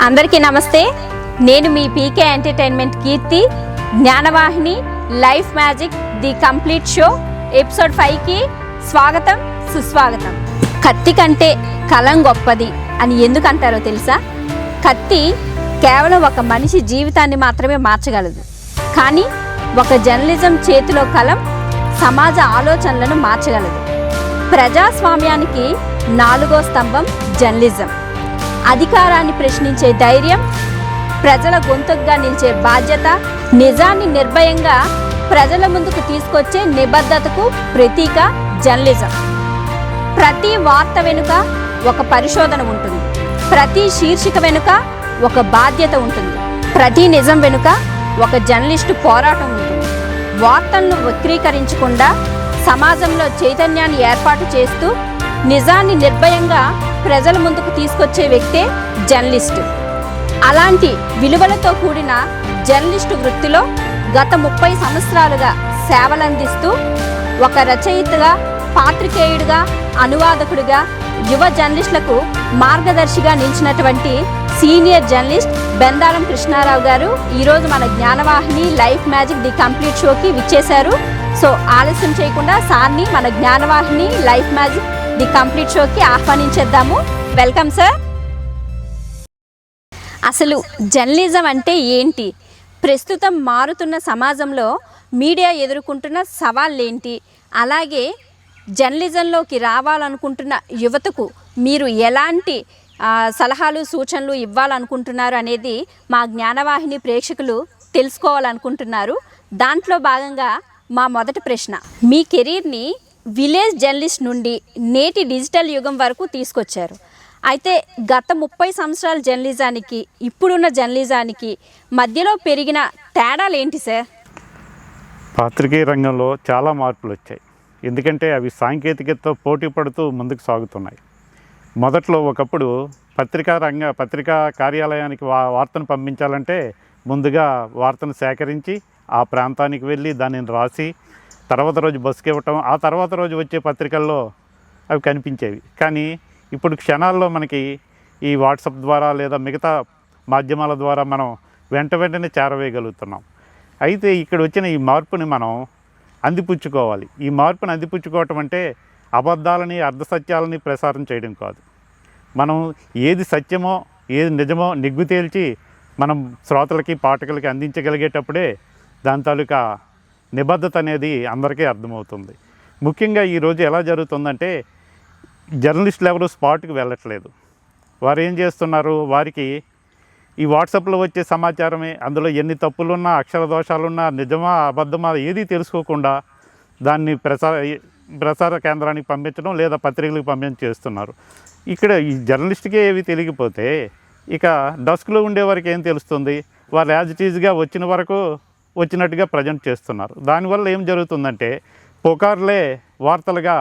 అందరికీ నమస్తే. నేను మీ PK entertainment Keerthi. Gnanavahini life magic the complete show episode 5కి స్వాగతం, సుస్వాగతం. కత్తి కంటే కలం గొప్పది అని ఎందుకు అంటారో తెలుసా? కత్తి కేవలం ఒక మనిషి జీవితాన్ని మాత్రమే మార్చగలదు, కానీ ఒక జర్నలిజం చేతిలో కలం సమాజ ఆలోచనలను మార్చగలదు. ప్రజాస్వామ్యానికి 4వ స్తంభం జర్నలిజం. అధికారాన్ని ప్రశ్నించే ధైర్యం, ప్రజల గొంతుగా నిలిచే బాధ్యత, నిజాన్ని నిర్భయంగా ప్రజల ముందుకు తీసుకొచ్చే నిబద్ధతకు ప్రతీక జర్నలిజం. ప్రతి వార్త వెనుక ఒక పరిశోధన ఉంటుంది, ప్రతి శీర్షిక వెనుక ఒక బాధ్యత ఉంటుంది, ప్రతి నిజం వెనుక ఒక జర్నలిస్టు పోరాటం ఉంటుంది. వార్తలను వక్రీకరించకుండా సమాజంలో చైతన్యాన్ని ఏర్పాటు చేస్తూ నిజాన్ని నిర్భయంగా ప్రజల ముందుకు తీసుకొచ్చే వ్యక్తే జర్నలిస్టు. అలాంటి విలువలతో కూడిన జర్నలిస్టు వృత్తిలో గత 30 సంవత్సరాలుగా సేవలందిస్తూ ఒక రచయితగా, పాత్రికేయుడిగా, అనువాదకుడిగా, యువ జర్నలిస్టులకు మార్గదర్శిగా నిలిచినటువంటి సీనియర్ జర్నలిస్ట్ బెందాలం కృష్ణారావు గారు ఈరోజు మన Gnanavahini life magic the complete షోకి విచ్చేశారు. సో ఆలస్యం చేయకుండా సార్ని మన Gnanavahini life magic the complete షోకి ఆహ్వానించేద్దాము. Welcome sir. అసలు జర్నలిజం అంటే ఏంటి? ప్రస్తుతం మారుతున్న సమాజంలో మీడియా ఎదుర్కొంటున్న సవాళ్ళేంటి? అలాగే జర్నలిజంలోకి రావాలనుకుంటున్న యువతకు మీరు ఎలాంటి సలహాలు, సూచనలు ఇవ్వాలనుకుంటున్నారు అనేది మా జ్ఞానవాహిని ప్రేక్షకులు తెలుసుకోవాలనుకుంటున్నారు. దాంట్లో భాగంగా మా మొదటి ప్రశ్న, మీ కెరీర్ని విలేజ్ జర్నలిస్ట్ నుండి నేటి డిజిటల్ యుగం వరకు తీసుకొచ్చారు. అయితే గత 30 సంవత్సరాల జర్నలిజానికి ఇప్పుడున్న జర్నలిజానికి మధ్యలో పెరిగిన తేడాలు ఏంటి సార్? పాత్రికేయ రంగంలో చాలా మార్పులు వచ్చాయి. ఎందుకంటే అవి సాంకేతికతతో పోటీ పడుతూ ముందుకు సాగుతున్నాయి. మొదట్లో ఒకప్పుడు పత్రికా కార్యాలయానికి వార్తను పంపించాలంటే ముందుగా వార్తను సేకరించి ఆ ప్రాంతానికి వెళ్ళి దానిని రాసి తర్వాత రోజు బస్సుకి ఇవ్వటం, ఆ తర్వాత రోజు వచ్చే పత్రికల్లో అవి కనిపించేవి. కానీ ఇప్పుడు క్షణాల్లో మనకి ఈ వాట్సాప్ ద్వారా లేదా మిగతా మాధ్యమాల ద్వారా మనం వెంటనే చేరవేయగలుగుతున్నాం. అయితే ఇక్కడ వచ్చిన ఈ మార్పుని మనం అందిపుచ్చుకోవాలి. ఈ మార్పుని అందిపుచ్చుకోవటం అంటే అబద్ధాలని, అర్ధసత్యాలని ప్రసారం చేయడం కాదు. మనం ఏది సత్యమో ఏది నిజమో నిగ్గు తేల్చి మనం శ్రోతలకి, పాఠకులకి అందించగలిగేటప్పుడే దాని తాలూకా నిబద్ధత అనేది అందరికీ అర్థమవుతుంది. ముఖ్యంగా ఈరోజు ఎలా జరుగుతుందంటే జర్నలిస్టులు ఎవరు స్పాట్కి వెళ్ళట్లేదు. వారు ఏం చేస్తున్నారు, వారికి ఈ వాట్సాప్లో వచ్చే సమాచారమే, అందులో ఎన్ని తప్పులున్నా, అక్షర దోషాలున్నా, నిజమా అబద్ధమా ఏది తెలుసుకోకుండా దాన్ని ప్రసార కేంద్రానికి పంపించడం లేదా పత్రికలకు పంపించడం చేస్తున్నారు. ఇక్కడ ఈ జర్నలిస్ట్కే ఏవి తెలియకపోతే ఇక డస్క్లో ఉండేవారికి ఏం తెలుస్తుంది? వాళ్ళు యాజ్ ఇట్ ఈజ్గా వచ్చిన వరకు వచ్చినట్టుగా ప్రజెంట్ చేస్తున్నారు. దానివల్ల ఏం జరుగుతుందంటే పుకార్లే వార్తలుగా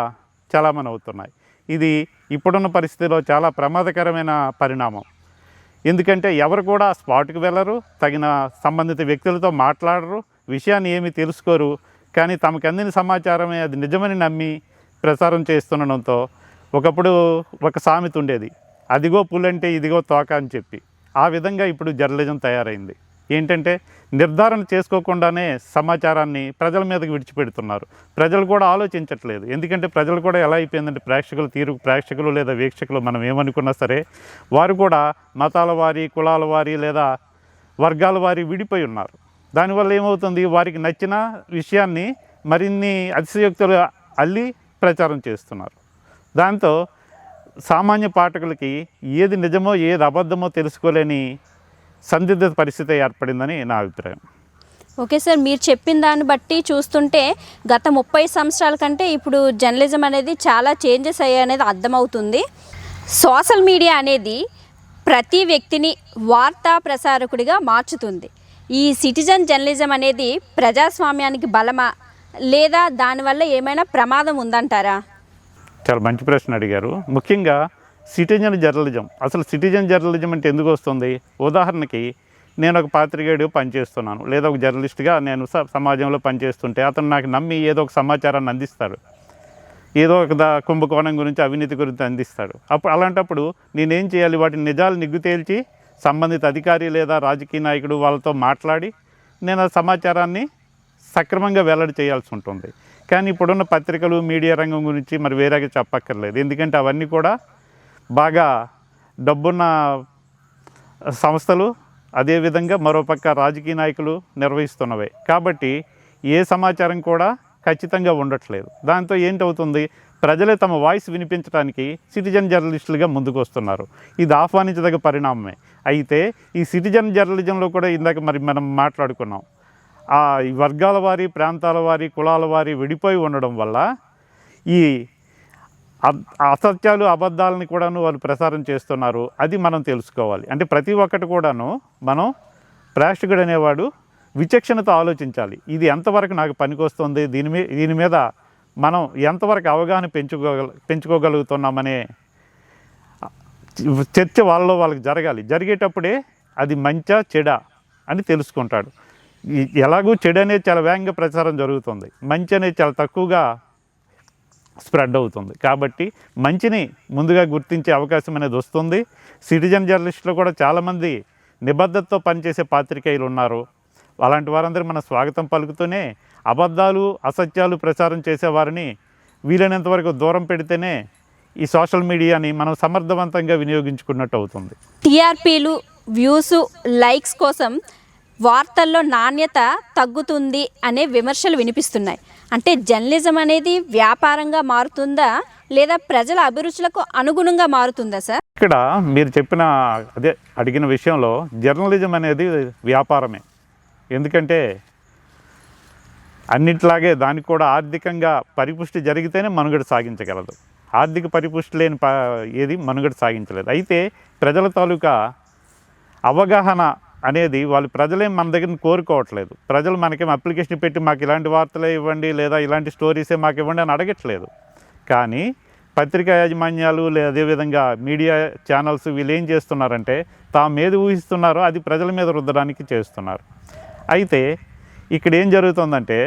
చలామణి అవుతున్నాయి. ఇది ఇప్పుడున్న పరిస్థితిలో చాలా ప్రమాదకరమైన పరిణామం. ఎందుకంటే ఎవరు కూడా స్పాట్కి వెళ్ళరు, తగిన సంబంధిత వ్యక్తులతో మాట్లాడరు, విషయాన్ని ఏమీ తెలుసుకోరు. కానీ తమకు అందిన సమాచారమే అది నిజమని నమ్మి ప్రసారం చేస్తుండడంతో ఒకప్పుడు ఒక సామెత ఉండేది, అదిగో పులంటే ఇదిగో తోక అని చెప్పి. ఆ విధంగా ఇప్పుడు జర్నలిజం తయారైంది. ఏంటంటే నిర్ధారణ చేసుకోకుండానే సమాచారాన్ని ప్రజల మీదకి విడిచిపెడుతున్నారు. ప్రజలు కూడా ఆలోచించట్లేదు. ఎందుకంటే ప్రజలు కూడా ఎలా అయిపోయిందంటే ప్రేక్షకులు లేదా వీక్షకులు మనం ఏమనుకున్నా సరే వారు కూడా మతాల వారి, కులాల వారి లేదా వర్గాల వారి విడిపోయి ఉన్నారు. దానివల్ల ఏమవుతుంది, వారికి నచ్చిన విషయాన్ని మరిన్ని అతిశయోక్తులు అల్లి ప్రచారం చేస్తున్నారు. దాంతో సామాన్య పాఠకులకి ఏది నిజమో ఏది అబద్ధమో తెలుసుకోలేని సందిగ్ధ పరిస్థితి ఏర్పడిందని నా అభిప్రాయం. ఓకే సార్, మీరు చెప్పిన దాన్ని బట్టి చూస్తుంటే గత 30 సంవత్సరాల కంటే ఇప్పుడు జర్నలిజం అనేది చాలా చేంజెస్ అయ్యాయి అనేది అర్థమవుతుంది. సోషల్ మీడియా అనేది ప్రతి వ్యక్తిని వార్తా ప్రసారకుడిగా మార్చుతుంది. ఈ సిటిజన్ జర్నలిజం అనేది ప్రజాస్వామ్యానికి బలమా లేదా దానివల్ల ఏమైనా ప్రమాదం ఉందంటారా? చాలా మంచి ప్రశ్న అడిగారు. ముఖ్యంగా సిటిజన్ జర్నలిజం, అసలు సిటిజన్ జర్నలిజం అంటే ఎందుకు వస్తుంది? ఉదాహరణకి నేను ఒక పాత్రికేయుడిగా పనిచేస్తున్నాను, లేదా ఒక జర్నలిస్ట్గా నేను సమాజంలో పనిచేస్తుంటే అతను నాకు నమ్మి ఏదో ఒక సమాచారాన్ని అందిస్తాడు, ఏదో ఒక కుంభకోణం గురించి, అవినీతి గురించి అందిస్తాడు. అలాంటప్పుడు నేనేం చేయాలి? వాటిని నిజాలు నిగ్గు తేల్చి సంబంధిత అధికారి లేదా రాజకీయ నాయకుడు వాళ్ళతో మాట్లాడి నేను ఆ సమాచారాన్ని సక్రమంగా వెల్లడి చేయాల్సి ఉంటుంది. కానీ ఇప్పుడున్న పత్రికలు మీడియా రంగం గురించి మరి వేరేగా చెప్పక్కర్లేదు. ఎందుకంటే అవన్నీ కూడా బాగా డబ్బున్న సంస్థలు, అదేవిధంగా మరోపక్క రాజకీయ నాయకులు నిర్వహిస్తున్నవే. కాబట్టి ఏ సమాచారం కూడా ఖచ్చితంగా ఉండట్లేదు. దాంతో ఏంటవుతుంది, ప్రజలే తమ వాయిస్ వినిపించడానికి సిటిజన్ జర్నలిస్టులుగా ముందుకు వస్తున్నారు. ఇది ఆహ్వానించదగ్గ పరిణామమే. అయితే ఈ సిటిజన్ జర్నలిజంలో కూడా ఇందాక మరి మనం మాట్లాడుకున్నాం, ఈ వర్గాల వారి, ప్రాంతాల వారి, కులాల వారి విడిపోయి ఉండడం వల్ల ఈ అసత్యాలు, అబద్ధాలని కూడాను వాళ్ళు ప్రసారం చేస్తున్నారు. అది మనం తెలుసుకోవాలి. అంటే ప్రతి ఒక్కటి కూడాను మనం ప్రేక్షకుడు అనేవాడు విచక్షణతో ఆలోచించాలి. ఇది ఎంతవరకు నాకు పనికొస్తుంది, దీని మీద మనం ఎంతవరకు అవగాహన పెంచుకోగలుగుతున్నామనే చర్చ వాళ్ళకి జరగాలి. జరిగేటప్పుడే అది మంచా చెడా అని తెలుసుకుంటాడు. ఎలాగూ చెడు అనేది చాలా వేగంగా ప్రచారం జరుగుతుంది, మంచి అనేది చాలా తక్కువగా స్ప్రెడ్ అవుతుంది. కాబట్టి మంచిని ముందుగా గుర్తించే అవకాశం అనేది వస్తుంది. సిటిజన్ జర్నలిస్టులు కూడా చాలామంది నిబద్ధతతో పనిచేసే పాత్రికేయులు ఉన్నారు. అలాంటి వారందరూ మన స్వాగతం పలుకుతూనే అబద్ధాలు, అసత్యాలు ప్రచారం చేసేవారిని వీలైనంత వరకు దూరం పెడితేనే ఈ సోషల్ మీడియాని మనం సమర్థవంతంగా వినియోగించుకున్నట్టు అవుతుంది. టీఆర్పీలు, వ్యూస్, లైక్స్ కోసం వార్తల్లో నాణ్యత తగ్గుతుంది అనే విమర్శలు వినిపిస్తున్నాయి. అంటే జర్నలిజం అనేది వ్యాపారంగా మారుతుందా, లేదా ప్రజల అభిరుచులకు అనుగుణంగా మారుతుందా సార్? ఇక్కడ మీరు చెప్పిన అడిగిన విషయంలో జర్నలిజం అనేది వ్యాపారమే. ఎందుకంటే అన్నిట్లాగే దానికి కూడా ఆర్థికంగా పరిపుష్టి జరిగితేనే మనుగడ సాగించగలదు. ఆర్థిక పరిపుష్టి లేని ఏది మనుగడ సాగించలేదు. అయితే ప్రజల తాలూకా అవగాహన అనేది ప్రజలేం మన దగ్గర కోరుకోవట్లేదు. ప్రజలు మనకేం అప్లికేషన్ పెట్టి మాకు ఇలాంటి వార్తలే ఇవ్వండి, లేదా ఇలాంటి స్టోరీసే మాకు ఇవ్వండి అని అడగట్లేదు. కానీ పత్రికా యాజమాన్యాలు, అదేవిధంగా మీడియా ఛానల్స్ వీళ్ళు ఏం చేస్తున్నారంటే తాము ఏది ఊహిస్తున్నారో అది ప్రజల మీద రుద్దడానికి చేస్తున్నారు. అయితే ఇక్కడ ఏం జరుగుతుందంటే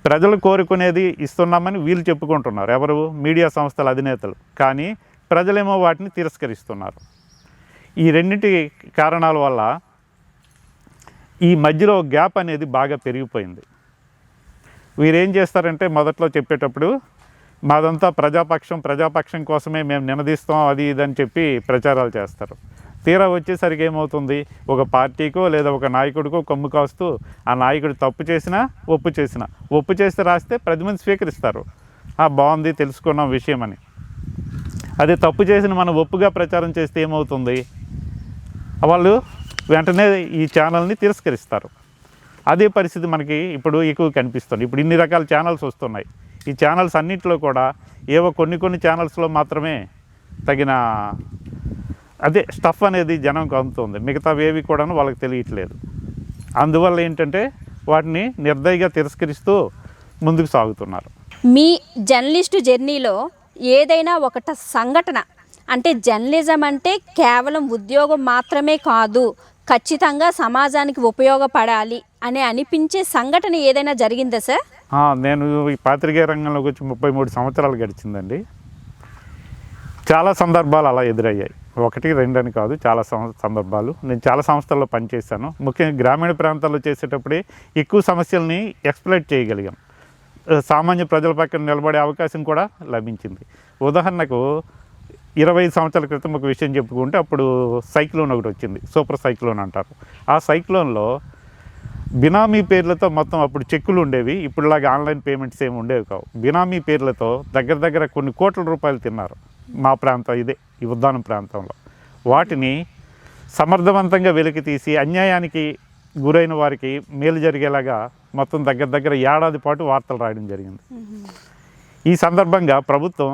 ప్రజలు కోరుకునేది ఇస్తున్నామని వీళ్ళు చెప్పుకుంటున్నారు, ఎవరు, మీడియా సంస్థల అధినేతలు. కానీ ప్రజలేమో వాటిని తిరస్కరిస్తున్నారు. ఈ రెండింటి కారణాల వల్ల ఈ మధ్యలో గ్యాప్ అనేది బాగా పెరిగిపోయింది. వీరేం చేస్తారంటే మొదట్లో చెప్పేటప్పుడు మాదంతా ప్రజాపక్షం కోసమే మేము నినదిస్తాం, అది ఇదని చెప్పి ప్రచారాలు చేస్తారు. తీరా వచ్చేసరికి ఏమవుతుంది, ఒక పార్టీకో లేదా ఒక నాయకుడికో కొమ్ము కాస్తూ ఆ నాయకుడు తప్పు చేసినా ఒప్పు చేస్తే రాస్తే 10 మంది స్వీకరిస్తారు, బాగుంది తెలుసుకున్నాం విషయం అని. అదే తప్పు చేసిన మనం ఒప్పుగా ప్రచారం చేస్తే ఏమవుతుంది, వాళ్ళు వెంటనే ఈ ఛానల్ని తిరస్కరిస్తారు. అదే పరిస్థితి మనకి ఇప్పుడు ఎక్కువ కనిపిస్తుంది. ఇప్పుడు ఇన్ని రకాల ఛానల్స్ వస్తున్నాయి. ఈ ఛానల్స్ అన్నింటిలో కూడా ఏవో కొన్ని ఛానల్స్లో మాత్రమే తగిన స్టఫ్ అనేది జనంకు అందుతుంది, మిగతావేవి కూడా వాళ్ళకి తెలియట్లేదు. అందువల్ల ఏంటంటే వాటిని నిర్దయగా తిరస్కరిస్తూ ముందుకు సాగుతున్నారు. మీ జర్నలిస్టు జర్నీలో ఏదైనా ఒక సంఘటన, అంటే జర్నలిజం అంటే కేవలం ఉద్యోగం మాత్రమే కాదు, ఖచ్చితంగా సమాజానికి ఉపయోగపడాలి అని అనిపించే సంఘటన ఏదైనా జరిగిందా సార్? నేను ఈ పాత్రికేయ రంగంలోకి వచ్చి 33 సంవత్సరాలు గడిచిందండి. చాలా సందర్భాలు అలా ఎదురయ్యాయి. 1, 2 అని కాదు, చాలా సందర్భాలు. నేను చాలా సంస్థల్లో పనిచేశాను. ముఖ్యంగా గ్రామీణ ప్రాంతాల్లో చేసేటప్పుడే ఎక్కువ సమస్యల్ని ఎక్స్ప్లెయిట్ చేయగలిగాం. సామాన్య ప్రజల పక్కన నిలబడే అవకాశం కూడా లభించింది. ఉదాహరణకు 25 సంవత్సరాల క్రితం ఒక విషయం చెప్పుకుంటే, అప్పుడు సైక్లోన్ ఒకటి వచ్చింది, సూపర్ సైక్లోన్ అంటారు. ఆ సైక్లోన్లో బినామీ పేర్లతో మొత్తం, అప్పుడు చెక్కులు ఉండేవి, ఇప్పుడులాగా ఆన్లైన్ పేమెంట్స్ ఏమి ఉండేవి కావు. బినామీ పేర్లతో దగ్గర కొన్ని కోట్ల రూపాయలు తిన్నారు మా ప్రాంతం, ఈ ఉద్దానం ప్రాంతంలో. వాటిని సమర్థవంతంగా వెలికి తీసి అన్యాయానికి గురైన వారికి మేలు జరిగేలాగా మొత్తం దగ్గర ఏడాది పాటు వార్తలు రాయడం జరిగింది. ఈ సందర్భంగా ప్రభుత్వం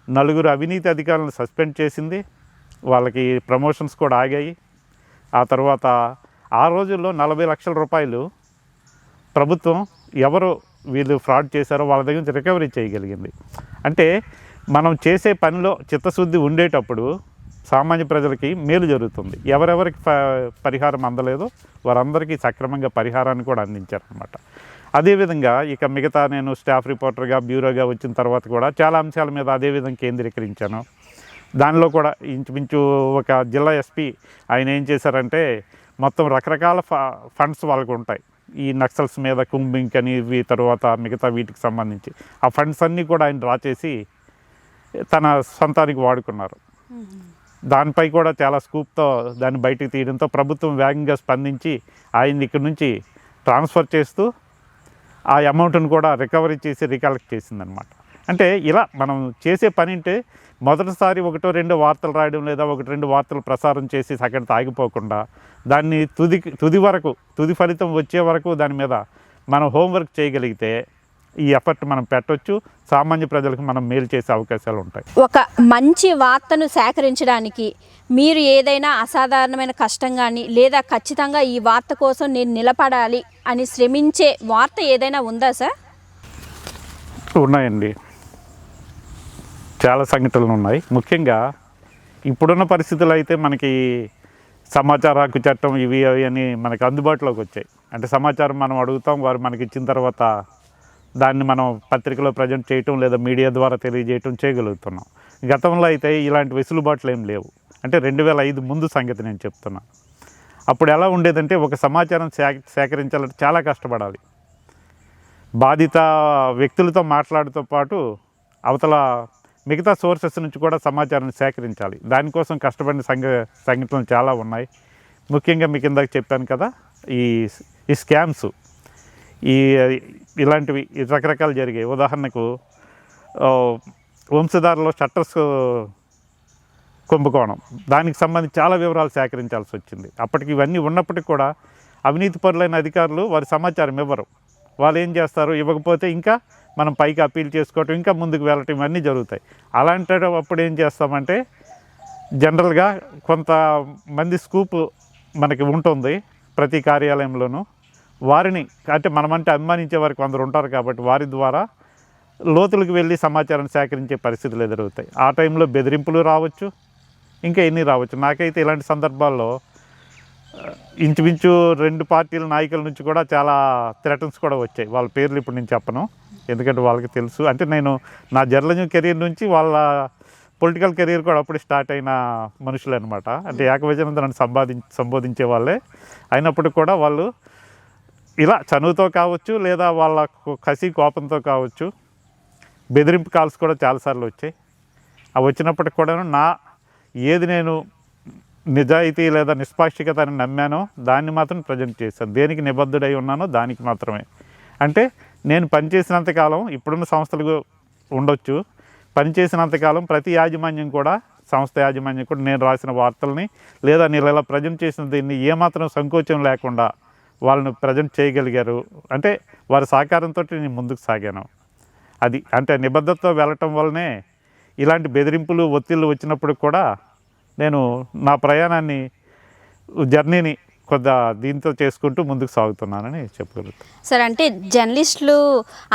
4 అవినీతి అధికారులను సస్పెండ్ చేసింది. వాళ్ళకి ప్రమోషన్స్ కూడా ఆగాయి. ఆ తర్వాత ఆ రోజుల్లో 40 లక్షల రూపాయలు ప్రభుత్వం ఎవరు వీళ్ళు ఫ్రాడ్ చేశారో వాళ్ళ దగ్గర నుంచి రికవరీ చేయగలిగింది. అంటే మనం చేసే పనిలో చిత్తశుద్ధి ఉండేటప్పుడు సామాన్య ప్రజలకి మేలు జరుగుతుంది. ఎవరెవరికి పరిహారం అందలేదో వారందరికీ సక్రమంగా పరిహారాన్ని కూడా అందించారనమాట. అదేవిధంగా ఇక మిగతా నేను స్టాఫ్ రిపోర్టర్గా, బ్యూరోగా వచ్చిన తర్వాత కూడా చాలా అంశాల మీద అదేవిధంగా కేంద్రీకరించాను. దానిలో కూడా ఇంచుమించు ఒక జిల్లా ఎస్పీ ఆయన ఏం చేశారంటే మొత్తం రకరకాల ఫండ్స్ వాళ్ళకు ఉంటాయి. ఈ నక్సల్స్ మీద కుంబింగ్ అని ఇవి తర్వాత మిగతా వీటికి సంబంధించి ఆ ఫండ్స్ అన్నీ కూడా ఆయన డ్రా చేసి తన సొంతానికి వాడుకున్నారు. దానిపై కూడా చాలా స్కూప్తో దాన్ని బయటికి తీయడంతో ప్రభుత్వం వేగంగా స్పందించి ఆయన్ని ఇక్కడి నుంచి ట్రాన్స్ఫర్ చేస్తూ ఆ అమౌంట్ను కూడా రికవరీ చేసి రికలెక్ట్ చేసిందనమాట. అంటే ఇలా మనం చేసే పని అంటే మొదటిసారి ఒకటో రెండో వార్తలు రాయడం లేదా ఒకటి రెండు వార్తలు ప్రసారం చేసి అక్కడితో ఆగిపోకుండా దాన్ని తుది వరకు తుది ఫలితం వచ్చే వరకు దాని మీద మనం హోంవర్క్ చేయగలిగితే ఈ ఎఫర్ట్ మనం పెట్టొచ్చు, సామాన్య ప్రజలకు మనం మేలు చేసే అవకాశాలు ఉంటాయి. ఒక మంచి వార్తను సేకరించడానికి మీరు ఏదైనా అసాధారణమైన కష్టం కానీ లేదా ఖచ్చితంగా ఈ వార్త కోసం నేను నిలబడాలి అని శ్రమించే వార్త ఏదైనా ఉందా సార్? ఉన్నాయండి, చాలా సంఘటనలు ఉన్నాయి. ముఖ్యంగా ఇప్పుడున్న పరిస్థితులు అయితే మనకి సమాచార హక్కు చట్టం ఇవి అవి అని మనకి అందుబాటులోకి వచ్చాయి. అంటే సమాచారం మనం అడుగుతాం, వారు మనకి ఇచ్చిన తర్వాత దాన్ని మనం పత్రికలో ప్రజెంట్ చేయటం లేదా మీడియా ద్వారా తెలియజేయటం చేయగలుగుతున్నాం. గతంలో అయితే ఇలాంటి వెసులుబాట్లు ఏం లేవు. అంటే 2005 ముందు సంగతి నేను చెప్తున్నాను. అప్పుడు ఎలా ఉండేదంటే ఒక సమాచారం సేకరించాలంటే చాలా కష్టపడాలి. బాధిత వ్యక్తులతో మాట్లాడుతూ పాటు అవతల మిగతా సోర్సెస్ నుంచి కూడా సమాచారాన్ని సేకరించాలి. దానికోసం కష్టపడిన సంఘటనలు చాలా ఉన్నాయి. ముఖ్యంగా మీకు ఇందాక చెప్పాను కదా, ఈ స్కామ్స్ ఇలాంటివి రకరకాలు జరిగాయి. ఉదాహరణకు వంశధారలో షట్టర్స్ కుంభకోణం, దానికి సంబంధించి చాలా వివరాలు సేకరించాల్సి వచ్చింది. అప్పటికి ఇవన్నీ ఉన్నప్పటికీ కూడా అవినీతి పరులైన అధికారులు వారి సమాచారం ఇవ్వరు. వాళ్ళు ఏం చేస్తారు, ఇవ్వకపోతే ఇంకా మనం పైకి అప్పీల్ చేసుకోవటం, ఇంకా ముందుకు వెళ్ళటం ఇవన్నీ జరుగుతాయి. అలాంటప్పుడు ఏం చేస్తామంటే జనరల్గా కొంతమంది స్కూప్ మనకి ఉంటుంది ప్రతి కార్యాలయంలోనూ. వారిని అంటే మనమంటే అభిమానించే వారికి కొందరు ఉంటారు కాబట్టి వారి ద్వారా లోతులకు వెళ్ళి సమాచారం సేకరించే పరిస్థితులు ఎదురవుతాయి. ఆ టైంలో బెదిరింపులు రావచ్చు, ఇంకా ఎన్ని రావచ్చు. నాకైతే ఇలాంటి సందర్భాల్లో ఇంచుమించు 2 పార్టీల నాయకుల నుంచి కూడా చాలా థ్రెటన్స్ కూడా వచ్చాయి. వాళ్ళ పేర్లు ఇప్పుడు నేను చెప్పను, ఎందుకంటే వాళ్ళకి తెలుసు. అంటే నేను నా జర్నలిజం కెరీర్ నుంచి వాళ్ళ పొలిటికల్ కెరీర్ కూడా అప్పుడు స్టార్ట్ అయిన మనుషులు అనమాట. అంటే ఏకవచనంతో నన్ను సంబోధించే వాళ్ళే అయినప్పుడు కూడా వాళ్ళు ఇలా చనువుతో కావచ్చు లేదా వాళ్ళ కసి కోపంతో కావచ్చు బెదిరింపు కాల్స్ కూడా చాలాసార్లు వచ్చాయి. అవి వచ్చినప్పటికి కూడా ఏది నేను నిజాయితీ లేదా నిష్పాక్షికత అని నమ్మానో దాన్ని మాత్రం ప్రజెంట్ చేశాను. దేనికి నిబద్ధుడై ఉన్నానో దానికి మాత్రమే. అంటే నేను పనిచేసినంతకాలం ఇప్పుడున్న సంస్థలు ఉండొచ్చు, పనిచేసినంతకాలం ప్రతి యాజమాన్యం కూడా సంస్థ యాజమాన్యం కూడా నేను రాసిన వార్తల్ని లేదా నేను ఇలా ప్రజెంట్ చేసిన దీన్ని ఏమాత్రం సంకోచం లేకుండా వాళ్ళను ప్రజెంట్ చేయగలిగారు. అంటే వారి సహకారంతో నేను ముందుకు సాగాను. అది అంటే నిబద్ధతతో వెళ్ళటం వల్లనే ఇలాంటి బెదిరింపులు ఒత్తిళ్ళు వచ్చినప్పుడు కూడా నేను నా ప్రయాణాన్ని జర్నీని కొద్దిగా దీంతో చేసుకుంటూ ముందుకు సాగుతున్నానని చెప్పగలుగుతాను. సార్, అంటే జర్నలిస్టులు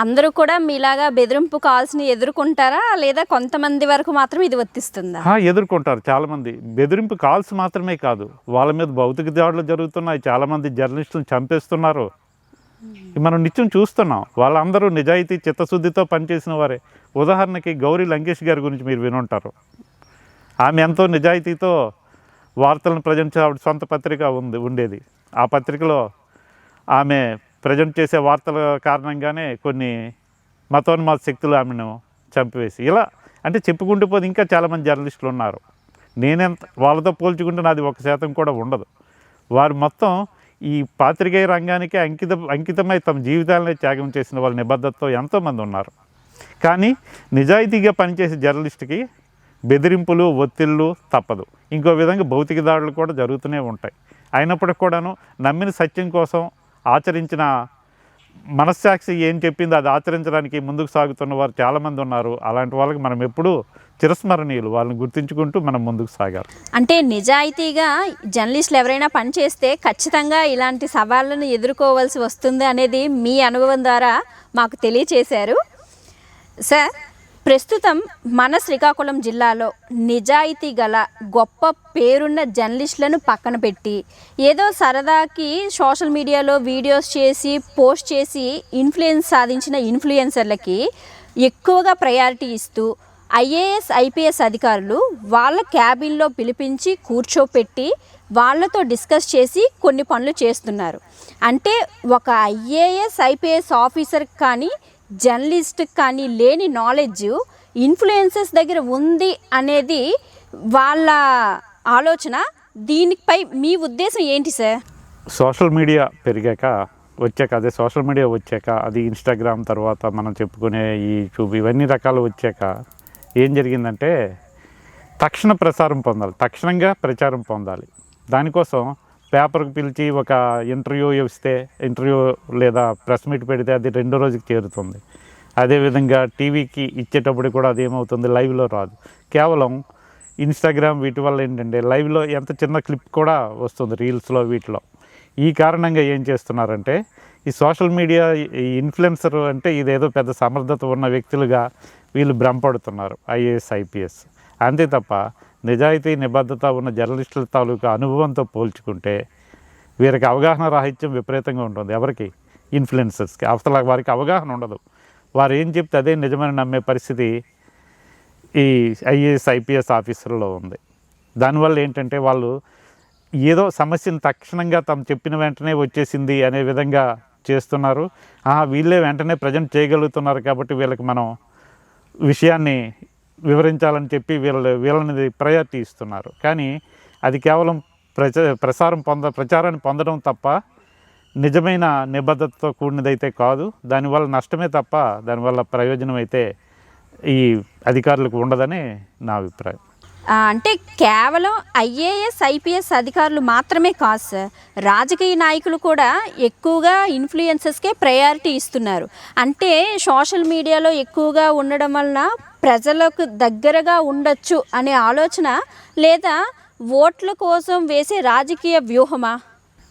అందరూ కూడా మీలాగా బెదిరింపు కాల్స్ని ఎదుర్కొంటారా లేదా కొంతమంది వరకు మాత్రం ఇది వర్తిస్తుందా? ఎదుర్కొంటారు చాలామంది. బెదిరింపు కాల్స్ మాత్రమే కాదు, వాళ్ళ మీద భౌతిక దాడులు జరుగుతున్నాయి. చాలామంది జర్నలిస్టులను చంపేస్తున్నారు. మనం నిత్యం చూస్తున్నాం. వాళ్ళందరూ నిజాయితీ చిత్తశుద్ధితో పనిచేసిన వారే. ఉదాహరణకి గౌరీ లంకేష్ గారి గురించి మీరు వినుంటారు. ఆమె ఎంతో నిజాయితీతో వార్తలను ప్రజెంట్ ఆవిడ సొంత పత్రిక ఉండేది. ఆ పత్రికలో ఆమె ప్రజెంట్ చేసే వార్తల కారణంగానే కొన్ని మతోన్మాద శక్తులు ఆమెను చంపివేసి ఇలా అంటే చెప్పుకుంటూ పోతే ఇంకా చాలామంది జర్నలిస్టులు ఉన్నారు. నేనెంత వాళ్ళతో పోల్చుకుంటే నాది 1% కూడా ఉండదు. వారు మొత్తం ఈ పాత్రికేయ రంగానికి అంకితమై తమ జీవితాలనే త్యాగం చేసిన వాళ్ళ నిబద్ధతతో ఎంతోమంది ఉన్నారు. కానీ నిజాయితీగా పనిచేసే జర్నలిస్ట్కి బెదిరింపులు ఒత్తిళ్ళు తప్పదు. ఇంకో విధంగా భౌతిక దాడులు కూడా జరుగుతూనే ఉంటాయి. అయినప్పటికి కూడాను నమ్మిన సత్యం కోసం ఆచరించిన మనస్సాక్షి ఏం చెప్పిందో అది ఆచరించడానికి ముందుకు సాగుతున్న వారు చాలామంది ఉన్నారు. అలాంటి వాళ్ళకి మనం ఎప్పుడూ చిరస్మరణీయులు. వాళ్ళని గుర్తించుకుంటూ మనం ముందుకు సాగాలి. అంటే నిజాయితీగా జర్నలిస్టులు ఎవరైనా పనిచేస్తే ఖచ్చితంగా ఇలాంటి సవాళ్ళను ఎదుర్కోవాల్సి వస్తుంది అనేది మీ అనుభవం ద్వారా మాకు తెలియచేశారు. సార్, ప్రస్తుతం మన శ్రీకాకుళం జిల్లాలో నిజాయితీ గల గొప్ప పేరున్న జర్నలిస్టులను పక్కన పెట్టి ఏదో సరదాకి సోషల్ మీడియాలో వీడియోస్ చేసి పోస్ట్ చేసి ఇన్ఫ్లుయెన్స్ సాధించిన ఇన్ఫ్లుయెన్సర్లకి ఎక్కువగా ప్రయారిటీ ఇస్తూ ఐఏఎస్ ఐపీఎస్ అధికారులు వాళ్ళ క్యాబిన్లో పిలిపించి కూర్చోపెట్టి వాళ్ళతో డిస్కస్ చేసి కొన్ని పనులు చేస్తున్నారు. అంటే ఒక ఐఏఎస్ ఐపీఎస్ ఆఫీసర్కి కానీ జర్నలిస్ట్కి కానీ లేని నాలెడ్జ్ ఇన్ఫ్లుయెన్సర్స్ దగ్గర ఉంది అనేది వాళ్ళ ఆలోచన. దీనిపై మీ ఉద్దేశం ఏంటి సార్? సోషల్ మీడియా వచ్చాక అదే సోషల్ మీడియా వచ్చాక, అది ఇన్స్టాగ్రామ్ తర్వాత మనం చెప్పుకునే ఈ యూట్యూబ్ ఇవన్నీ రకాలు వచ్చాక ఏం జరిగిందంటే తక్షణంగా ప్రచారం పొందాలి. దానికోసం పేపర్కి పిలిచి ఒక ఇంటర్వ్యూ లేదా ప్రెస్ మీట్ పెడితే అది 2వ రోజుకి చేరుతుంది. అదేవిధంగా టీవీకి ఇచ్చేటప్పుడు కూడా అది ఏమవుతుంది, లైవ్లో రాదు. కేవలం ఇన్స్టాగ్రామ్ వీటి వల్ల ఏంటంటే లైవ్లో ఎంత చిన్న క్లిప్ కూడా వస్తుంది, రీల్స్లో వీటిలో. ఈ కారణంగా ఏం చేస్తున్నారంటే ఈ సోషల్ మీడియా ఈ ఇన్ఫ్లుయెన్సర్ అంటే ఇదేదో పెద్ద సమర్థత ఉన్న వ్యక్తులుగా వీళ్ళు భ్రమపడుతున్నారు, ఐఏఎస్ ఐపీఎస్. అంతే తప్ప నిజాయితీ నిబద్ధత ఉన్న జర్నలిస్టుల తాలూకా అనుభవంతో పోల్చుకుంటే వీరికి అవగాహన రాహిత్యం విపరీతంగా ఉంటుంది. ఎవరికి? ఇన్ఫ్లుయెన్సర్స్కి. అవతల వారికి అవగాహన ఉండదు. వారు ఏం చెప్తే అదే నిజమని నమ్మే పరిస్థితి ఈ ఐఏఎస్ ఐపీఎస్ ఆఫీసర్లో ఉంది. దానివల్ల ఏంటంటే వాళ్ళు ఏదో సమస్యను తక్షణంగా తాము చెప్పిన వెంటనే వచ్చేసింది అనే విధంగా చేస్తున్నారు. వీళ్ళే వెంటనే ప్రజెంట్ చేయగలుగుతున్నారు కాబట్టి వీళ్ళకి మనం విషయాన్ని వివరించాలని చెప్పి వీళ్ళని ప్రయారిటీ ఇస్తున్నారు. కానీ అది కేవలం ప్రచారాన్ని పొందడం తప్ప నిజమైన నిబద్ధతతో కూడినదైతే కాదు. దానివల్ల నష్టమే తప్ప దానివల్ల ప్రయోజనం అయితే ఈ అధికారులకు ఉండదని నా అభిప్రాయం. అంటే కేవలం ఐఏఎస్ ఐపీఎస్ అధికారులు మాత్రమే కాదు సార్, రాజకీయ నాయకులు కూడా ఎక్కువగా ఇన్ఫ్లుయెన్సర్స్కే ప్రయారిటీ ఇస్తున్నారు. అంటే సోషల్ మీడియాలో ఎక్కువగా ఉండడం వలన ప్రజలకు దగ్గరగా ఉండొచ్చు అనే ఆలోచన, లేదా ఓట్ల కోసం వేసే రాజకీయ వ్యూహమా?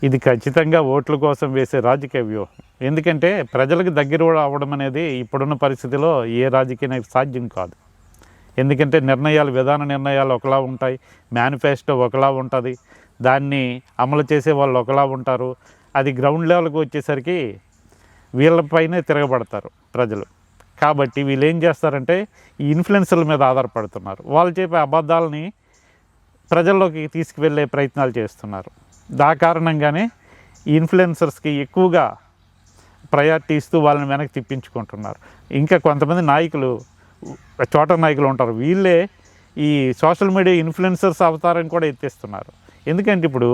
ఇది ఖచ్చితంగా ఓట్ల కోసం వేసే రాజకీయ వ్యూహం. ఎందుకంటే ప్రజలకు దగ్గర అవ్వడం అనేది ఇప్పుడున్న పరిస్థితిలో ఏ రాజకీయ నాయకుడికి సాధ్యం కాదు. ఎందుకంటే విధాన నిర్ణయాలు ఒకలా ఉంటాయి, మేనిఫెస్టో ఒకలా ఉంటుంది, దాన్ని అమలు చేసే వాళ్ళు ఒకలా ఉంటారు. అది గ్రౌండ్ లెవెల్కి వచ్చేసరికి వీళ్ళపైనే తిరగబడతారు ప్రజలు. కాబట్టి వీళ్ళు ఏం చేస్తారంటే ఈ ఇన్ఫ్లుయెన్సర్ల మీద ఆధారపడుతున్నారు. వాళ్ళు చెప్పే అబద్ధాలని ప్రజల్లోకి తీసుకువెళ్ళే ప్రయత్నాలు చేస్తున్నారు. కారణంగానే ఈ ఇన్ఫ్లుయెన్సర్స్కి ఎక్కువగా ప్రయారిటీ ఇస్తూ వాళ్ళని వెనక్కి తిప్పించుకుంటున్నారు. ఇంకా కొంతమంది చోట నాయకులు ఉంటారు, వీళ్ళే ఈ సోషల్ మీడియా ఇన్ఫ్లుయెన్సర్స్ అవతారం కూడా ఎత్తేస్తున్నారు. ఎందుకంటే ఇప్పుడు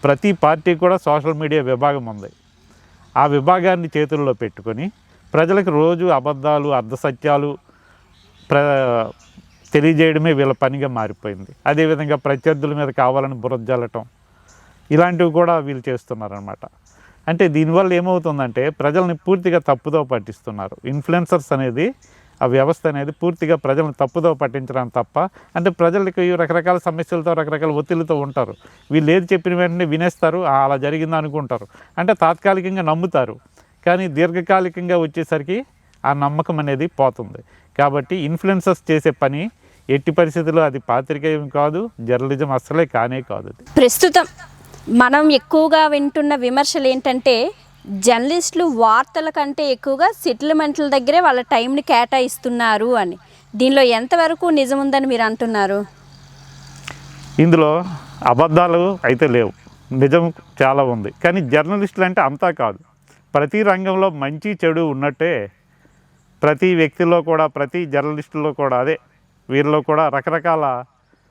ప్రతి పార్టీ కూడా సోషల్ మీడియా విభాగం ఉంది. ఆ విభాగాన్ని చేతుల్లో పెట్టుకొని ప్రజలకు రోజు అబద్ధాలు అర్ధసత్యాలు తెలియజేయడమే వీళ్ళ పనిగా మారిపోయింది. అదేవిధంగా ప్రత్యర్థుల మీద కావాలని బురద జల్లటం ఇలాంటివి కూడా వీళ్ళు చేస్తున్నారనమాట. అంటే దీనివల్ల ఏమవుతుందంటే ప్రజల్ని పూర్తిగా తప్పుదో పట్టిస్తున్నారు. ఇన్ఫ్లుయెన్సర్స్ అనేది ఆ వ్యవస్థ అనేది పూర్తిగా ప్రజలను తప్పుదో పట్టించడం తప్ప, అంటే ప్రజలకి రకరకాల సమస్యలతో రకరకాల ఒత్తిళ్ళతో ఉంటారు. వీళ్ళు ఏది చెప్పిన వెంటనే వినేస్తారు, అలా జరిగింది అనుకుంటారు. అంటే తాత్కాలికంగా నమ్ముతారు, కానీ దీర్ఘకాలికంగా వచ్చేసరికి ఆ నమ్మకం అనేది పోతుంది. కాబట్టి ఇన్ఫ్లుయెన్సర్స్ చేసే పని ఎట్టి పరిస్థితుల్లో అది పాత్రికేయం కాదు, జర్నలిజం అస్సలే కానే కాదు. ప్రస్తుతం మనం ఎక్కువగా వింటున్న విమర్శలు ఏంటంటే జర్నలిస్టులు వార్తల కంటే ఎక్కువగా సెటిల్మెంట్ల దగ్గరే వాళ్ళ టైంని కేటాయిస్తున్నారు అని. దీనిలో ఎంతవరకు నిజం ఉందని మీరు అంటున్నారు? ఇందులో అబద్ధాలు అయితే లేవు, నిజం చాలా ఉంది. కానీ జర్నలిస్టులు అంటే అంతా కాదు. ప్రతి రంగంలో మంచి చెడు ఉన్నట్టే ప్రతి వ్యక్తిలో కూడా, ప్రతి జర్నలిస్టులో కూడా, వీరిలో కూడా రకరకాల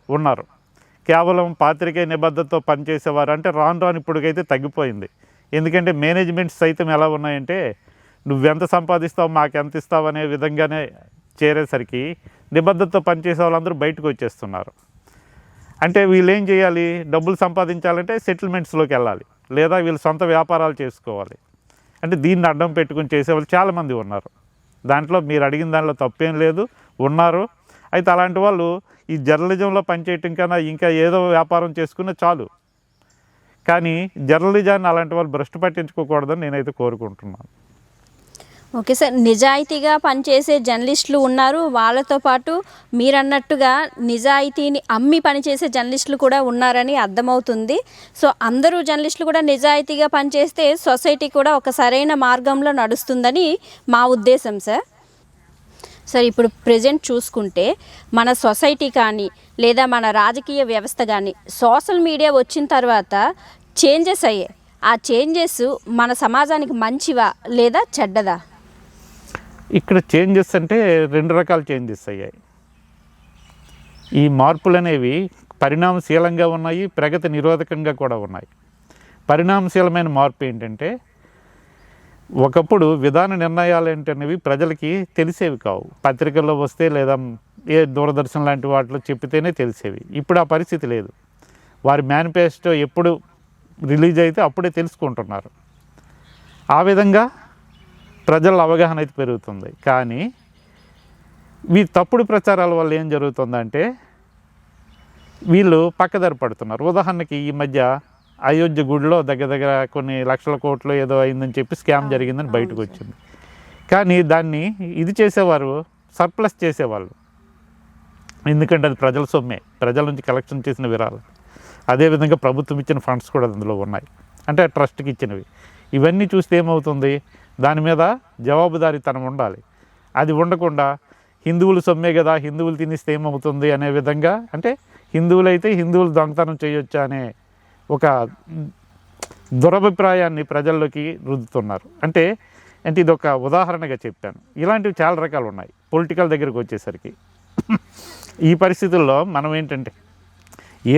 ఉన్నారు. కేవలం పాత్రికేయ నిబద్ధతతో పనిచేసేవారు అంటే రాను ఇప్పటికైతే తగ్గిపోయింది. ఎందుకంటే మేనేజ్మెంట్స్ సైతం ఎలా ఉన్నాయంటే నువ్వెంత సంపాదిస్తావు మాకెంత ఇస్తావు అనే విధంగానే చేరేసరికి నిబద్ధతతో పనిచేసే వాళ్ళందరూ బయటకు వచ్చేస్తున్నారు. అంటే వీళ్ళు ఏం చేయాలి, డబ్బులు సంపాదించాలంటే సెటిల్మెంట్స్లోకి వెళ్ళాలి, లేదా వీళ్ళు సొంత వ్యాపారాలు చేసుకోవాలి. అంటే దీన్ని అడ్డం పెట్టుకుని చేసేవాళ్ళు చాలామంది ఉన్నారు. దాంట్లో మీరు అడిగిన దాంట్లో తప్పేం లేదు, ఉన్నారు. అయితే అలాంటి వాళ్ళు ఈ జర్నలిజంలో పనిచేయటం కన్నా ఇంకా ఏదో వ్యాపారం చేసుకున్నా చాలు. కానీ జర్నలిజాన్ని అలాంటి వాళ్ళు భ్రష్టు పట్టించుకోకూడదని నేనైతే కోరుకుంటున్నాను. ఓకే సార్, నిజాయితీగా పనిచేసే జర్నలిస్టులు ఉన్నారు, వాళ్ళతో పాటు మీరు అన్నట్టుగా నిజాయితీని అమ్మి పనిచేసే జర్నలిస్టులు కూడా ఉన్నారని అర్థమవుతుంది. సో అందరూ జర్నలిస్టులు కూడా నిజాయితీగా పనిచేస్తే సొసైటీ కూడా ఒక సరైన మార్గంలో నడుస్తుందని మా ఉద్దేశం సార్. సార్ ఇప్పుడు ప్రజెంట్ చూసుకుంటే మన సొసైటీ కానీ లేదా మన రాజకీయ వ్యవస్థ కానీ సోషల్ మీడియా వచ్చిన తర్వాత చేంజెస్ అయ్యాయి. ఆ చేంజెస్ మన సమాజానికి మంచివా లేదా చెడ్డదా? ఇక్కడ చేంజెస్ అంటే 2 రకాల చేంజెస్ అయ్యాయి. ఈ మార్పులు అనేవి పరిణామశీలంగా ఉన్నాయి, ప్రగతి నిరోధకంగా కూడా ఉన్నాయి. పరిణామశీలమైన మార్పు ఏంటంటే, ఒకప్పుడు విధాన నిర్ణయాలు ఏంటనేవి ప్రజలకి తెలిసేవి కావు. పత్రికల్లో వస్తే లేదా ఏ దూరదర్శన్ లాంటి వాటిలో చెప్పితేనే తెలిసేవి. ఇప్పుడు ఆ పరిస్థితి లేదు. వారి మేనిఫెస్టో ఎప్పుడు రిలీజ్ అయితే అప్పుడే తెలుసుకుంటున్నారు. ఆ విధంగా ప్రజల అవగాహన అయితే పెరుగుతుంది. కానీ ఈ తప్పుడు ప్రచారాల వల్ల ఏం జరుగుతుందంటే వీళ్ళు పక్కదారి పడుతున్నారు. ఉదాహరణకి ఈ మధ్య అయోధ్య గుడిలో దగ్గర కొన్ని లక్షల కోట్లు ఏదో అయిందని చెప్పి స్కామ్ జరిగిందని బయటకు వచ్చింది. కానీ దాన్ని ఇది చేసేవారు సర్ప్లస్ చేసేవాళ్ళు. ఎందుకంటే అది ప్రజల సొమ్మే, ప్రజల నుంచి కలెక్షన్ చేసిన విరాళాలు. అదేవిధంగా ప్రభుత్వం ఇచ్చిన ఫండ్స్ కూడా అందులో ఉన్నాయి, అంటే ట్రస్ట్కి ఇచ్చినవి. ఇవన్నీ చూస్తే ఏమవుతుంది, దాని మీద జవాబుదారీతనం ఉండాలి. అది ఉండకుండా హిందువులు సొమ్మే కదా, హిందువులు తినిస్తే ఏమవుతుంది అనే విధంగా, అంటే హిందువులైతే హిందువులు దొంగతనం చేయొచ్చా అనే ఒక దురభిప్రాయాన్ని ప్రజల్లోకి రుద్దుతున్నారు. అంటే ఇది ఒక ఉదాహరణగా చెప్పాను. ఇలాంటివి చాలా రకాలు ఉన్నాయి. పొలిటికల్ దగ్గరికి వచ్చేసరికి ఈ పరిస్థితుల్లో మనం ఏంటంటే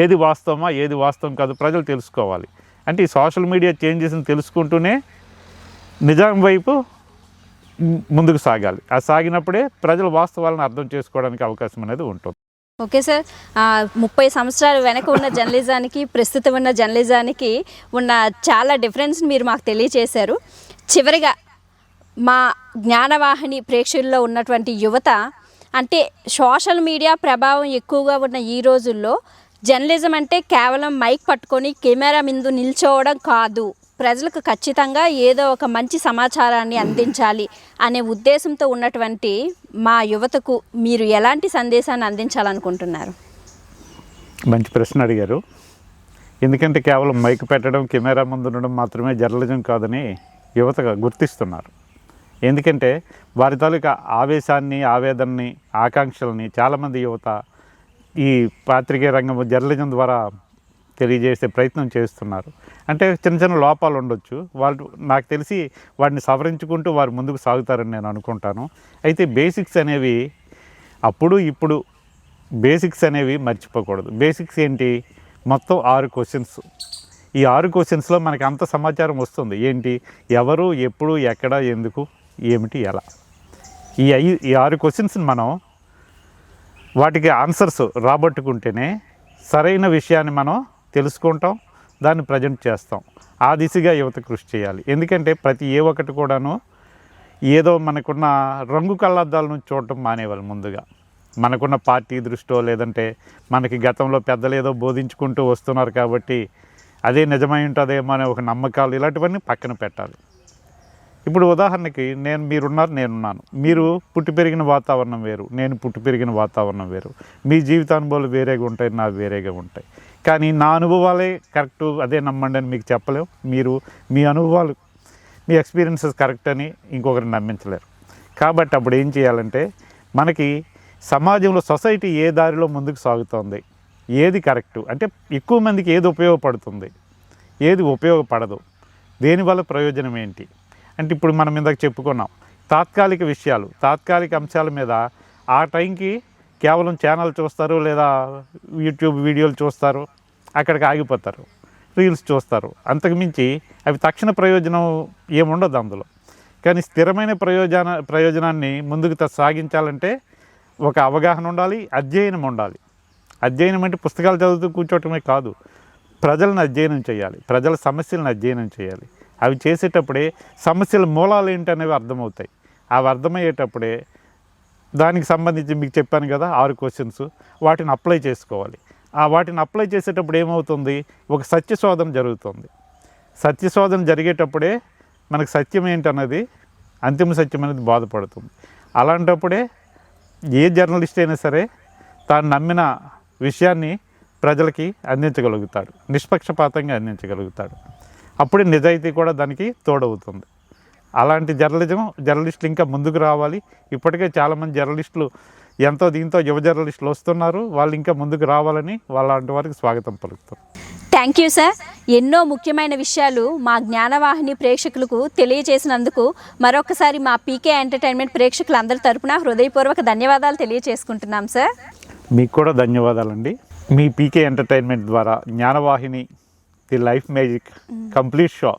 ఏది వాస్తవమా ఏది వాస్తవం కాదు ప్రజలు తెలుసుకోవాలి. అంటే ఈ సోషల్ మీడియా చేంజెస్ని తెలుసుకుంటూనే నిజాం వైపు ముందుకు సాగాలి. ఆ సాగినప్పుడే ప్రజలు వాస్తవాలను అర్థం చేసుకోవడానికి అవకాశం అనేది ఉంటుంది. ఓకే సార్, 30 సంవత్సరాలు వెనక ఉన్న జర్నలిజానికి ప్రస్తుతం ఉన్న జర్నలిజానికి ఉన్న చాలా డిఫరెన్స్ని మీరు మాకు తెలియచేశారు. చివరిగా మా జ్ఞానవాహిని ప్రేక్షకుల్లో ఉన్నటువంటి యువత, అంటే సోషల్ మీడియా ప్రభావం ఎక్కువగా ఉన్న ఈ రోజుల్లో జర్నలిజం అంటే కేవలం మైక్ పట్టుకొని కెమెరా ముందు నిల్చోవడం కాదు, ప్రజలకు ఖచ్చితంగా ఏదో ఒక మంచి సమాచారాన్ని అందించాలి అనే ఉద్దేశంతో ఉన్నటువంటి మా యువతకు మీరు ఎలాంటి సందేశాన్ని అందించాలనుకుంటున్నారు? మంచి ప్రశ్న అడిగారు. ఎందుకంటే కేవలం మైక్ పెట్టడం, కెమెరా ముందు ఉండడం మాత్రమే జర్నలిజం కాదని యువత గుర్తిస్తున్నారు. ఎందుకంటే వారి తాలూకా ఆవేశాన్ని, ఆవేదనని, ఆకాంక్షల్ని చాలామంది యువత ఈ పాత్రికేయ రంగం జర్నలిజం ద్వారా తెలియజేసే ప్రయత్నం చేస్తున్నారు. అంటే చిన్న చిన్న లోపాలు ఉండొచ్చు, వాళ్ళు నాకు తెలిసి వాటిని సవరించుకుంటూ వారు ముందుకు సాగుతారని నేను అనుకుంటాను. అయితే బేసిక్స్ అనేవి అప్పుడు ఇప్పుడు బేసిక్స్ అనేవి మర్చిపోకూడదు. బేసిక్స్ ఏంటి? మొత్తం 6 క్వశ్చన్స్. ఈ 6 క్వశ్చన్స్లో మనకి అంత సమాచారం వస్తుంది. ఏంటి, ఎవరు, ఎప్పుడు, ఎక్కడ, ఎందుకు, ఏమిటి, ఎలా. ఈ 6 క్వశ్చన్స్ని మనం వాటికి ఆన్సర్స్ రాబట్టుకుంటేనే సరైన విషయాన్ని మనం తెలుసుకుంటాం, దాన్ని ప్రజెంట్ చేస్తాం. ఆ దిశగా యువత కృషి చేయాలి. ఎందుకంటే ప్రతి ఒక్కటి కూడాను ఏదో మనకున్న రంగు కళ్ళద్దాల నుంచి చూడటం మానేవాళ్ళు. ముందుగా మనకున్న పార్టీ దృష్టో, లేదంటే మనకి గతంలో పెద్దలు ఏదో బోధించుకుంటూ వస్తున్నారు కాబట్టి అదే నిజమై ఉంటుందేమో అనే ఒక నమ్మకాలు, ఇలాంటివన్నీ పక్కన పెట్టాలి. ఇప్పుడు ఉదాహరణకి మీరున్నారు, నేనున్నాను. మీరు పుట్టి పెరిగిన వాతావరణం వేరు, నేను పుట్టి పెరిగిన వాతావరణం వేరు. మీ జీవితానుభవాలు వేరేగా ఉంటాయి, నా వేరేగా ఉంటాయి. కానీ నా అనుభవాలే కరెక్టు, అదే నమ్మండి అని మీకు చెప్పలేము. మీరు మీ అనుభవాలు, మీ ఎక్స్పీరియన్సెస్ కరెక్ట్ అని ఇంకొకరిని నమ్మించలేరు. కాబట్టి అప్పుడు ఏం చేయాలంటే, మనకి సమాజంలో సొసైటీ ఏ దారిలో ముందుకు సాగుతోంది, ఏది కరెక్టు, అంటే ఎక్కువ మందికి ఏది ఉపయోగపడుతుంది, ఏది ఉపయోగపడదు, దేనివల్ల ప్రయోజనం ఏంటి. అంటే ఇప్పుడు మనం ఇందాక చెప్పుకున్నాం, తాత్కాలిక విషయాలు, తాత్కాలిక అంశాల మీద ఆ టైంకి కేవలం ఛానల్ చూస్తారు, లేదా యూట్యూబ్ వీడియోలు చూస్తారు, అక్కడికి ఆగిపోతారు, రీల్స్ చూస్తారు. అంతకుమించి అవి తక్షణ ప్రయోజనం ఏముండదు అందులో. కానీ స్థిరమైన ప్రయోజనాన్ని ముందుకు సాగించాలంటే ఒక అవగాహన ఉండాలి, అధ్యయనం ఉండాలి. అధ్యయనం అంటే పుస్తకాలు చదువుతూ కూర్చోవటమే కాదు, ప్రజలను అధ్యయనం చేయాలి, ప్రజల సమస్యలను అధ్యయనం చేయాలి. అవి చేసేటప్పుడే సమస్యల మూలాలు ఏంటనేవి అర్థమవుతాయి. అవి అర్థమయ్యేటప్పుడే దానికి సంబంధించి మీకు చెప్పాను కదా 6 క్వశ్చన్స్, వాటిని అప్లై చేసుకోవాలి. వాటిని అప్లై చేసేటప్పుడు ఏమవుతుంది, ఒక సత్యశోధన జరుగుతుంది. సత్యశోధన జరిగేటప్పుడే మనకు సత్యం ఏంటన్నది, అంతిమ సత్యం అనేది బాధపడుతుంది. అలాంటప్పుడే ఏ జర్నలిస్ట్ అయినా సరే తాను నమ్మిన విషయాన్ని ప్రజలకి అందించగలుగుతాడు, నిష్పక్షపాతంగా అందించగలుగుతాడు. అప్పుడే నిజాయితీ కూడా దానికి తోడవుతుంది. అలాంటి జర్నలిస్టులు ఇంకా ముందుకు రావాలి. ఇప్పటికే చాలామంది జర్నలిస్టులు ఎంతో దీంతో యువ జర్నలిస్టులు వస్తున్నారు. వాళ్ళు ఇంకా ముందుకు రావాలని వాళ్ళంటి వారికి స్వాగతం పలుకుతాం. Thank you sir. ఎన్నో ముఖ్యమైన విషయాలు మా జ్ఞానవాహిని ప్రేక్షకులకు తెలియజేసినందుకు మరొకసారి మా పీకే ఎంటర్టైన్మెంట్ ప్రేక్షకులందరి తరపున హృదయపూర్వక ధన్యవాదాలు తెలియజేసుకుంటున్నాం సార్. మీకు కూడా ధన్యవాదాలండి. మీ పీకే ఎంటర్టైన్మెంట్ ద్వారా Gnanavahini the life magic complete show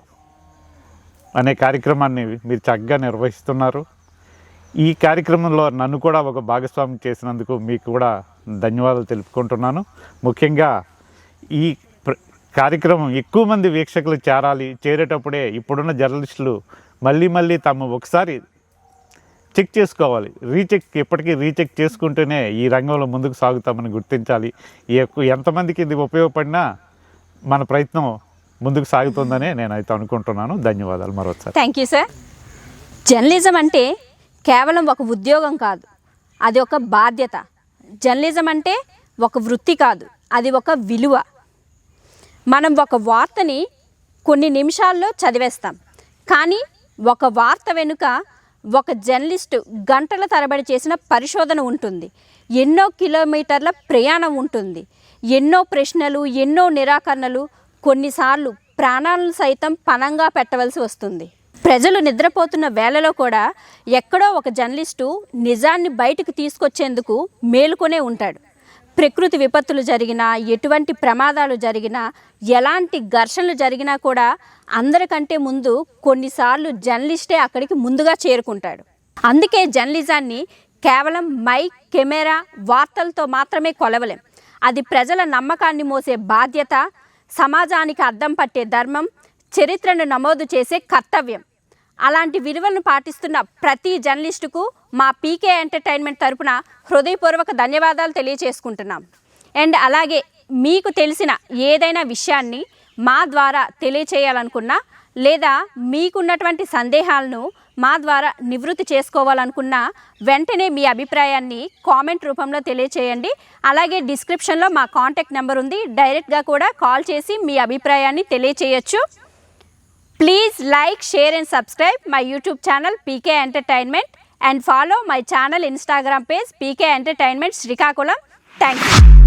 అనే కార్యక్రమాన్ని మీరు చక్కగా నిర్వహిస్తున్నారు. ఈ కార్యక్రమంలో నన్ను కూడా ఒక భాగస్వామి చేసినందుకు మీకు కూడా ధన్యవాదాలు తెలుపుకుంటున్నాను. ముఖ్యంగా ఈ కార్యక్రమం ఎక్కువ మంది వీక్షకులు చేరేటప్పుడే ఇప్పుడున్న జర్నలిస్టులు మళ్ళీ తమ ఒకసారి చెక్ చేసుకోవాలి. ఎప్పటికీ రీచెక్ చేసుకుంటూనే ఈ రంగంలో ముందుకు సాగుతామని గుర్తించాలి. ఎంతమందికి ఇది ఉపయోగపడినా మన ప్రయత్నం ముందుకు సాగుతుందనే నేనైతే అనుకుంటున్నాను. ధన్యవాదాలు మరోసారి. Thank you sir. జర్నలిజం అంటే కేవలం ఒక ఉద్యోగం కాదు, అది ఒక బాధ్యత. జర్నలిజం అంటే ఒక వృత్తి కాదు, అది ఒక విలువ. మనం ఒక వార్తని కొన్ని నిమిషాల్లో చదివేస్తాం, కానీ ఒక వార్త వెనుక ఒక జర్నలిస్టు గంటల తరబడి చేసిన పరిశోధన ఉంటుంది. ఎన్నో కిలోమీటర్ల ప్రయాణం ఉంటుంది. ఎన్నో ప్రశ్నలు, ఎన్నో నిరాకరణలు, కొన్నిసార్లు ప్రాణాలను సైతం పణంగా పెట్టవలసి వస్తుంది. ప్రజలు నిద్రపోతున్న వేళలో కూడా ఎక్కడో ఒక జర్నలిస్టు నిజాన్ని బయటకు తీసుకొచ్చేందుకు మేలుకొనే ఉంటాడు. ప్రకృతి విపత్తులు జరిగినా, ఎటువంటి ప్రమాదాలు జరిగినా, ఎలాంటి ఘర్షణలు జరిగినా కూడా అందరికంటే ముందు కొన్నిసార్లు జర్నలిస్టే అక్కడికి ముందుగా చేరుకుంటాడు. అందుకే జర్నలిజాన్ని కేవలం మైక్, కెమెరా, వార్తలతో మాత్రమే కొలవలేం. అది ప్రజల నమ్మకాన్ని మోసే బాధ్యత, సమాజానికి అద్దం పట్టే ధర్మం, చరిత్రను నమోదు చేసే కర్తవ్యం. అలాంటి విలువలను పాటిస్తున్న ప్రతి జర్నలిస్టుకు మా పీకే ఎంటర్టైన్మెంట్ తరపున హృదయపూర్వక ధన్యవాదాలు తెలియచేసుకుంటున్నాం. అండ్ అలాగే మీకు తెలిసిన ఏదైనా విషయాన్ని మా ద్వారా తెలియచేయాలనుకున్నా, లేదా మీకున్నటువంటి సందేహాలను మా ద్వారా నివృత్తి చేసుకోవాలనుకున్నా వెంటనే మీ అభిప్రాయాన్ని కామెంట్ రూపంలో తెలియచేయండి. అలాగే డిస్క్రిప్షన్లో మా కాంటాక్ట్ నెంబర్ ఉంది, డైరెక్ట్గా కూడా కాల్ చేసి మీ అభిప్రాయాన్ని తెలియచేయచ్చు. Please like, share and subscribe my YouTube channel PK Entertainment and follow my channel Instagram page PK Entertainment Srikakulam. Thank you.